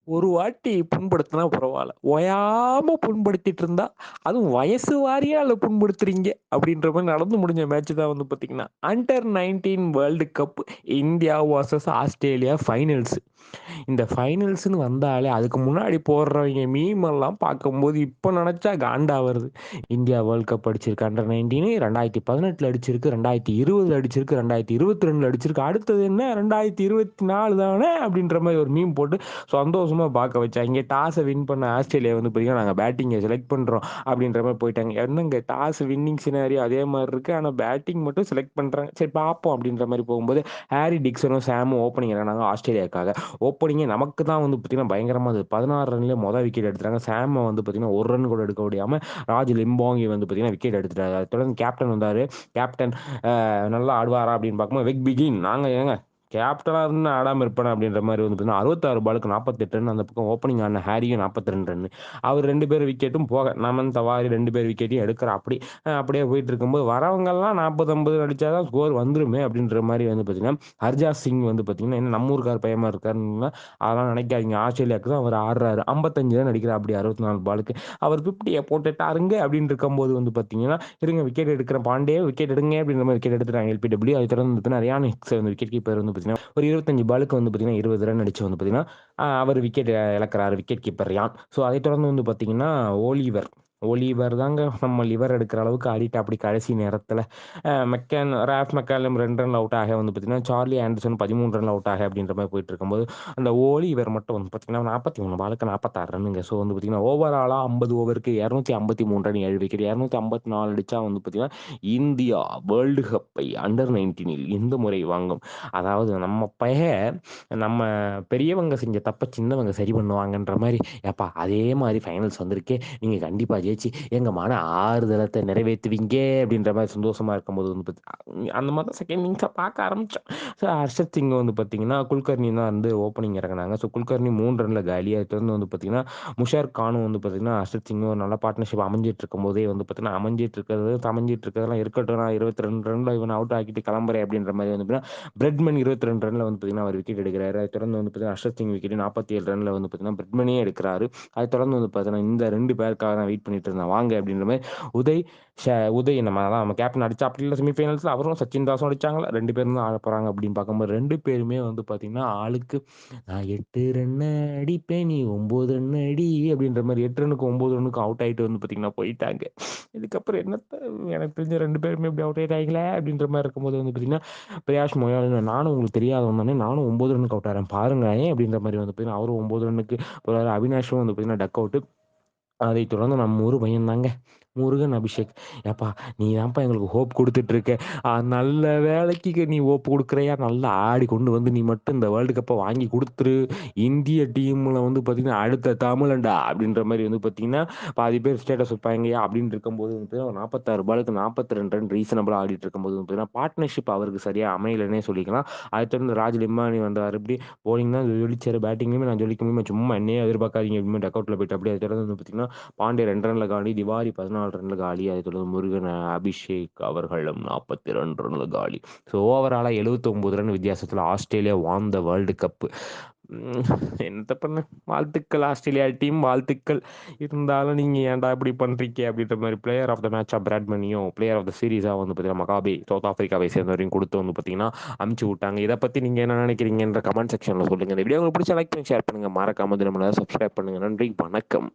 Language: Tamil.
ஒரு வாட்டி புண்படுத்தினா பரவால்ல. ஓயாம புண்படுத்திட்டு இருந்தா, அதுவும் வயசு வாரியா அதுல புண்படுத்துறீங்க அப்படின்ற மாரி நடந்து முடிஞ்ச மேட்ச் தான் வந்து பார்த்தீங்கன்னா, under 19 world cup India versus Australia finals. இந்த ஃபைனல்ஸ்ன்னு வந்தாலே அதுக்கு முன்னாடி போடுறவைங்க மீம் எல்லாம் பார்க்கும்போது இப்ப நெனச்சா காண்டா வருது. இந்தியா வேர்ல்ட் கப் அடிச்சிருக்கு அண்டர் 19 2018ல அடிச்சிருக்கு, 2020ல அடிச்சிருக்கு, 2022ல அடிச்சிருக்கு. அடுத்தது என்ன 2024 தானே அப்படின்ற மாரி ஒரு மீம் போட்டு சந்தோஷமா பார்க்க வச்சாய்ங்க. டாஸ வின் பண்ண ஆஸ்திரேலியா வந்து பார்த்தீங்கன்னா, நாங்க பேட்டிங்க செலக்ட் பண்றோம் அப்படின்ற மாரி போயிட்டாங்க. என்னங்க டாஸ் வின்னிங் சினாரியோ அதே மாரி இருக்கு. ஆனா பேட்டிங் மட்டும் செலக்ட் பண்றாங்க. சரி பார்ப்போம் அப்படின்ற மாரி போகும்போது, ஹாரி டிக்சனும், சாமும் ஓப்பனிங் இறங்குனாங்க ஆஸ்திரேலியாக்காக. ஓப்பனிங்கே நமக்கு தான் வந்து பார்த்தீங்கன்னா, பயங்கரமா இருந்தது. 16 ரன்லயே விக்கெட் எடுத்துட்டாங்க. சாம வந்து பார்த்தீங்கன்னா, 1 ரன் கூட எடுக்க முடியாம ராஜ் லிம்பாங்கி வந்து பார்த்தீங்கன்னா, விக்கெட் எடுத்துட்டாரு. அத தொடர்ந்து கேப்டன் வந்தாரு. கேப்டன் நல்லா ஆடுவாரா அப்படின்னு பார்க்கும்போது, வெக் பிகின் நாங்க ஏங்க கேப்டனா இருந்து நான் ஆடாம இருப்பேனா அப்படின்ற மாரி வந்து பார்த்தீங்கன்னா, 66 பாலுக்கு 48 ரன். அந்த பக்கம் ஓப்பனிங் ஆடுன ஹாரியும் 42 ரன். அவர் 2 பேர் விக்கெட்டும் போக, நமன் தவாரி 2 பேர் விக்கெட்டையும் எடுக்கிறாப்படி. அப்படியே போயிட்டு இருக்கும்போது, வரவங்கலாம் 40, 50 அடிச்சா தான் ஸ்கோர் வந்துருமே அப்படின்ற மாரி வந்து பார்த்தீங்கன்னா, ஹர்ஜாஸ் சிங் வந்து பார்த்தீங்கன்னா, என்ன நம்ம ஊர்க்கார பையமா இருக்காருன்னா, அதெல்லாம் நினைக்காதீங்க. ஆஸ்திரேலியாவுக்கு தான் அவர் ஆடுறாரு. 55 ரன் அடிக்கிறாப்படி 64 பாலுக்கு. அவர் 50ய போட்டுட்டாருங்க அப்படின்னு இருக்கும்போது வந்து பார்த்தீங்கன்னா, இருங்க விக்கெட் எடுக்கிறேன் பாண்டே விக்கெட் எடுங்க அப்படின்ற மாரி விக்கெட் எடுத்துட்டாங்க எல்பிடபிள்யூ. அதை தொடர்ந்து பார்த்தீங்கன்னா, ரியான் ஹிக்ஸ் வந்து விக்கெட் கீப்பர் வந்து பார்த்தீங்கன்னா, ஒரு 25 பாலுக்கு வந்து பார்த்தீங்கன்னா, 20 ரன் அடிச்சு வந்து பார்த்தீங்கன்னா, அவர் விக்கெட் இழக்கிறாரு விக்கெட் கீப்பர் ரியான். ஸோ அதை தொடர்ந்து வந்து பார்த்தீங்கன்னா, ஓலிவர் ஓலிவர் தாங்க நம்ம லிவர் எடுக்கிற அளவுக்கு ஆடிட்டாப்படி கடைசி நேரத்தில. ராஃப் மெக்காலம் 2 ரன்ல அவுட் ஆக வந்து பார்த்தீங்கன்னா, சார்லி ஆண்டர்சன் 13 ரன்ல அவுட் ஆக அப்படின்ற மாரி போயிட்டு இருக்கும்போது, அந்த ஓலிவர் மட்டும் வந்து பார்த்தீங்கன்னா, 43 பாலுக்கு 46 ரன்னுங்க. ஸோ வந்து பார்த்தீங்கன்னா, ஓவராலா 50 ஓவருக்கு 253 ரன் 7 விக்கெட் 254 அடிச்சா வந்து பார்த்தீங்கன்னா, இந்தியா வேர்ல்டு கப்பை அண்டர் 19ல் இந்த முறை வாங்கும். அதாவது நம்ம பெரியவங்க செஞ்ச தப்ப சின்னவங்க சரி பண்ணுவாங்கன்ற மாரி, "ஏப்பா அதே மாரி ஃபைனல்ஸ் வந்திருக்கே, நீங்க கண்டிப்பா ஜெயிச்சு எங்க மன ஆறுதலத்த நிறைவேத்துவீங்க." அப்படின்ற மாரி சந்தோஷமா இருக்கும்போது வந்து அந்த மாரி தான் செகண்ட் இன்னிங்ஸ பார்க்க ஆரம்பிச்சோம். ஸோ ஹர்ஷத் சிங் வந்து பார்த்தீங்கன்னா, குல்கர்னி தான் வந்து ஓப்பனிங் இறங்குனாங்க. ஸோ குல்கர்னி 3 ரன்ல காலி. அத தொடர்ந்து வந்து பார்த்தீங்கன்னா, முஷார் கானும் வந்து பார்த்தீங்கன்னா, ஹர்ஷத் சிங்கும் ஒரு நல்ல பார்ட்னர்ஷிப் அமைஞ்சிட்டு இருக்கும்போதே வந்து பார்த்தீங்கன்னா, அமைஞ்சிட்டு இருக்கிறதெல்லாம் இருக்கட்டும். நான் 22 ரன்ல இவன அவுட் ஆக்கிட்டு கிளம்புறேன் அப்படின்ற மாரி வந்து பார்த்தீங்கன்னா, பிரெட்மன் 22 ரன்ல வந்து பார்த்தீங்கன்னா, அவர் விக்கெட் எடுக்கிறாரு. அத தொடர்ந்து வந்து பார்த்தீங்கன்னா, ஹர்ஷத் சிங் விக்கெட் 47 ரன்ல வந்து பார்த்தீங்கன்னா, பிரெட்மனே எடுக்கிறாரு. அத தொடர்ந்து வந்து பார்த்தீங்கன்னா, இந்த 2 பேருக்காக தான் வெயிட் பண்ணிட்டு இருந்தேன். வாங்க அப்படின்ற மாரி உதய் உதய் நம்ம கேப்டன் அடிச்சாப்டில்ல செமிஃபைனல்ஸ்ல அவரும் சச்சின் தாஸும் அடிச்சாங்கல்ல. 2 பேரும் தான் ஆடப்போறாங்க அப்படின்னு பார்க்கும்போது 2 பேருமே வந்து பார்த்தீங்கன்னா, ஆளுக்கு நான் 8 ரன்னு அடிப்பேன், நீ 9 ரன்னு அடி அப்படின்ற மாரி 8 ரன்னுக்கும் 9 ரன்னுக்கும் அவுட் ஆயிட்டு வந்து பார்த்தீங்கன்னா போயிட்டாங்க. இதுக்கப்புறம் என்னத்த எனக்கு தெரிஞ்ச 2 பேருமே இப்படி அவுட் ஆயிட்டாங்களே அப்படின்ற மாரி இருக்கும்போது வந்து பார்த்தீங்கன்னா, பிரயாஷ் மொயால் நானும் உங்களுக்கு தெரியாதவன் தானே, நானும் 9 ரன்னுக்கு அவுட் ஆறேன் பாருங்களேன் அப்படின்ற மாரி வந்து பார்த்தீங்கன்னா, அவரும் 9 ரன்னுக்கு போறாரு. அவினாஷும் வந்து பார்த்தீங்கன்னா டக் அவுட். அதைத் தொடர்ந்து நம்ம ஊரு பையன் தாங்க. முருகன் அபிஷேக். "ஏப்பா நீ தான்ப்பா எங்களுக்கு ஹோப் குடுத்துட்டு இருக்க. நல்ல வேளைக்கு நீ ஹோப் குடுக்குறியா? நல்லா ஆடி கொண்டு வந்து நீ மட்டும் இந்த வேர்ல்டு கப்ப வாங்கி குடுத்துரு. இந்திய டீம்ல வந்து பார்த்தீங்கன்னா, அடுத்த தமிழன்டா" அப்படின்ற மாரி வந்து பார்த்தீங்கன்னா, பாதி பேர் ஸ்டேட்டஸ் வைப்பாய்ங்கயா அப்படின்னு இருக்கும்போது வந்து 46 பாலுக்கு 42 ரன் ரீசனபிளா ஆடிட்டு இருக்கும்போது வந்து பார்த்தீங்கன்னா, பார்ட்னர்ஷிப் அவருக்கு சரியா அமையலன்னே சொல்லிக்கலாம். அதைத் தொடர்ந்து ராஜ் லிம்மானி வந்தாரு. இப்படி பவுலிங் தான் ஜொலிச்சாரு. பேட்டிங்லயுமே நான் ஜொலிக்க முடியுமா? சும்மா என்னையே எதிர்பார்க்காதீங்க அப்படின்னு டக் அவுட்ல போயிட்டாப்படி. அதைத் தொடர்ந்து வந்து பார்த்தீங்கன்னா, பாண்டே 2 ரன்ல காலி. திவாரி 14 ரன்ல காலி. அதைத் தொடர்ந்து முருகன், அபிஷேக் அவர்களும் 42 ரன்ல காலி. ஸோ ஓவராலா 79 ரன் வித்தியாசத்தில Australia won the world cup. Hmm என்னத்த பண்ண? வாழ்த்துக்கள் ஆஸ்திரேலியா டீம் வாழ்த்துக்கள். இருந்தாலும் நீங்க ஏன்டா இப்படி பண்றீங்க? அப்படின்ற மாரி பிளேயர் ஆஃப் த மேட்சா பிராட்மனியும், பிளேயர் ஆஃப் த சீரிஸா வந்து பார்த்தீங்கன்னா, மகாபி சவுத் ஆப்பிரிக்காவை சேர்ந்தவரையும் குடுத்து வந்து பார்த்தீங்கன்னா, அனுப்பிச்சு விட்டாங்க. இத பத்தி நீங்க என்ன நினைக்கிறீங்கன்ற கமெண்ட் செக்ஷன்ல சொல்லுங்க. இந்த வீடியோ உங்களுக்கு பிடிச்சா லைக் பண்ணி ஷேர் பண்ணுங்க. மறக்காம நம்மள சப்ஸ்கிரைப் பண்ணுங்க. நன்றி, வணக்கம்.